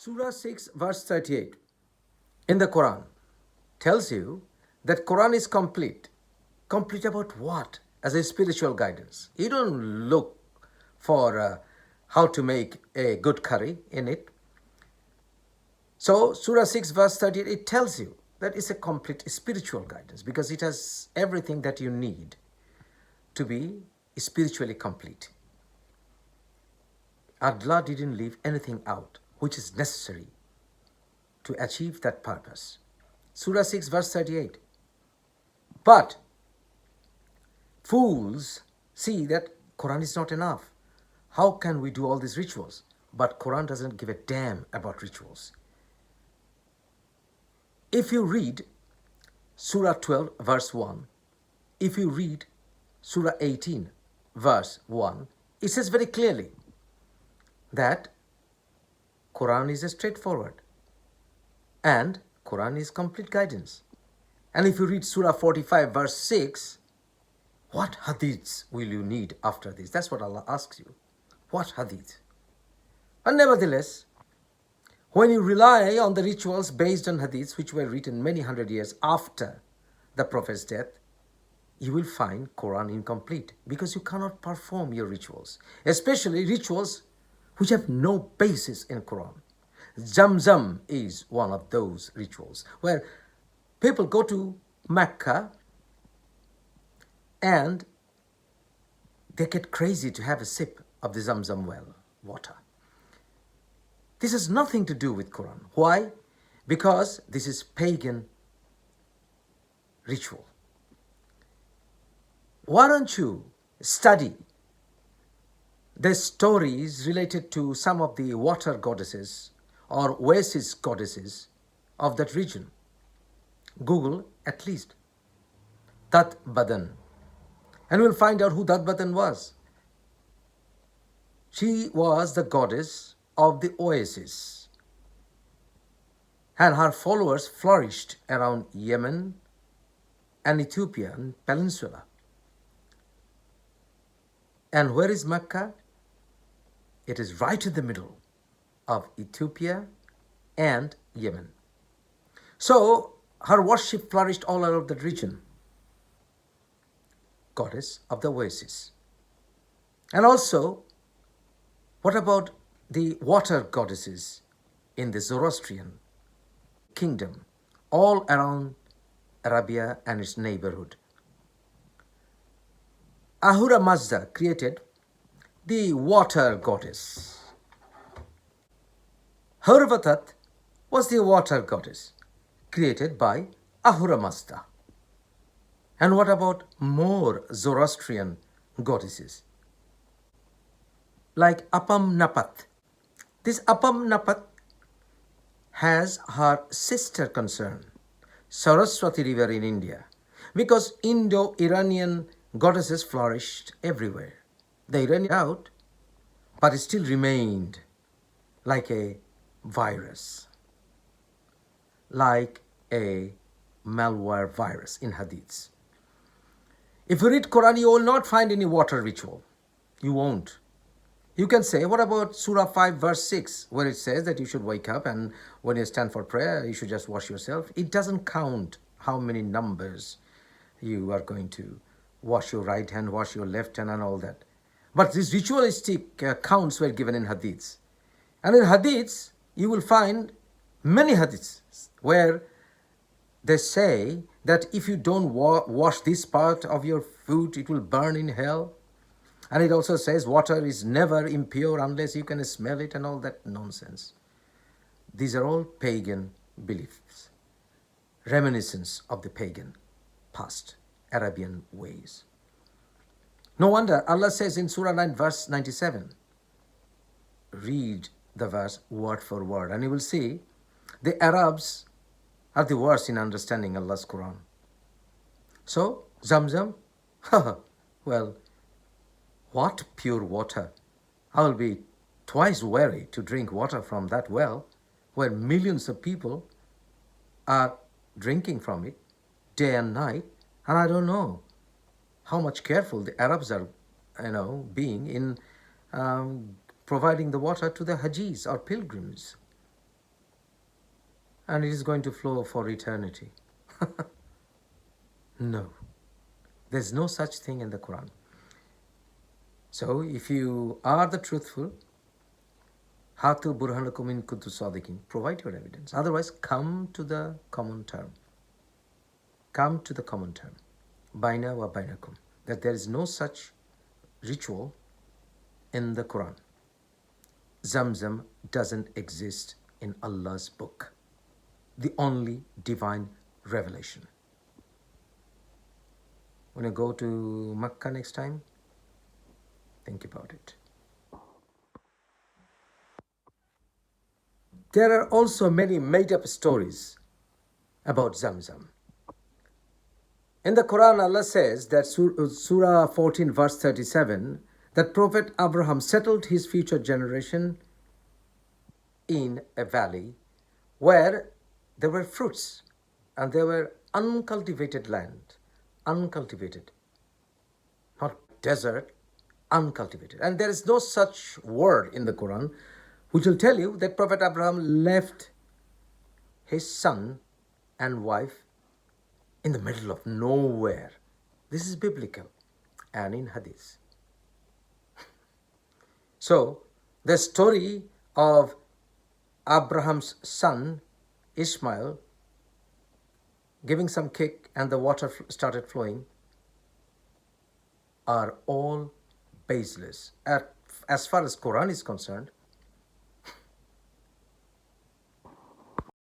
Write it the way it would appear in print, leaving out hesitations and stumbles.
Surah 6 verse 38 in the Quran tells you that Quran is complete. Complete about what? As a spiritual guidance. You don't look for how to make a good curry in it. So Surah 6 verse 38, it tells you that it's a complete spiritual guidance because it has everything that you need to be spiritually complete. Allah didn't leave anything out which is necessary to achieve that purpose. Surah 6 verse 38. But fools see that Quran is not enough. How can we do all these rituals? But Quran doesn't give a damn about rituals. If you read Surah 12 verse 1, if you read Surah 18 verse 1, it says very clearly that Quran is a straightforward and Quran is complete guidance. And if you read Surah 45 verse 6, what hadiths will you need after this? That's what Allah asks you. What hadith? And nevertheless, when you rely on the rituals based on hadiths which were written many hundred years after the Prophet's death, you will find Quran incomplete because you cannot perform your rituals, especially rituals which have no basis in Quran. Zamzam is one of those rituals where people go to Mecca and they get crazy to have a sip of the Zamzam well water. This has nothing to do with Quran. Why? Because this is pagan ritual. Why don't you study the stories related to some of the water goddesses or oasis goddesses of that region? Google at least Tat Badan and we'll find out who Tat Badan was. She was the goddess of the oasis and her followers flourished around Yemen and Ethiopian peninsula. And where is Mecca? It is right in the middle of Ethiopia and Yemen. So her worship flourished all over the region. Goddess of the oasis. And also, what about the water goddesses in the Zoroastrian kingdom, all around Arabia and its neighborhood? Ahura Mazda created the water goddess. Hurvatat was the water goddess created by Ahura Mazda. And what about more Zoroastrian goddesses? Like Apam Napat. This Apam Napat has her sister concern, Saraswati River in India, because Indo-Iranian goddesses flourished everywhere. They ran out, but it still remained like a virus, like a malware virus in hadiths. If you read Quran, you will not find any water ritual. You won't. You can say, what about Surah 5 verse 6, where it says that you should wake up and when you stand for prayer, you should just wash yourself. It doesn't count how many numbers you are going to wash your right hand, wash your left hand and all that. But these ritualistic counts were given in hadiths. And in hadiths, you will find many hadiths where they say that if you don't wash this part of your food, it will burn in hell. And it also says water is never impure unless you can smell it and all that nonsense. These are all pagan beliefs, reminiscence of the pagan past, Arabian ways. No wonder Allah says in Surah 9 verse 97, read the verse word for word and you will see the Arabs are the worst in understanding Allah's Quran. So, Zamzam, well, what pure water? I will be twice wary to drink water from that well where millions of people are drinking from it day and night, and I don't know how much careful the Arabs are, being in providing the water to the Hajis or pilgrims. and it is going to flow for eternity. No, there's no such thing in the Quran. So if you are the truthful, Hatu burhanakum in kuntum sadiqin, provide your evidence. Otherwise, come to the common term. Come to the common term. Baina wa bainakum. That there is no such ritual in the Quran. Zamzam doesn't exist in Allah's book, the only divine revelation. When you go to Makkah next time, think about it. There are also many made-up stories about Zamzam. In the Quran, Allah says that Surah 14, verse 37, that Prophet Abraham settled his future generation in a valley where there were fruits and there were uncultivated land, uncultivated, not desert, uncultivated. And there is no such word in the Quran which will tell you that Prophet Abraham left his son and wife in the middle of nowhere. This is biblical and in Hadith. So, the story of Abraham's son Ishmael giving some kick and the water started flowing are all baseless. As far as Quran is concerned,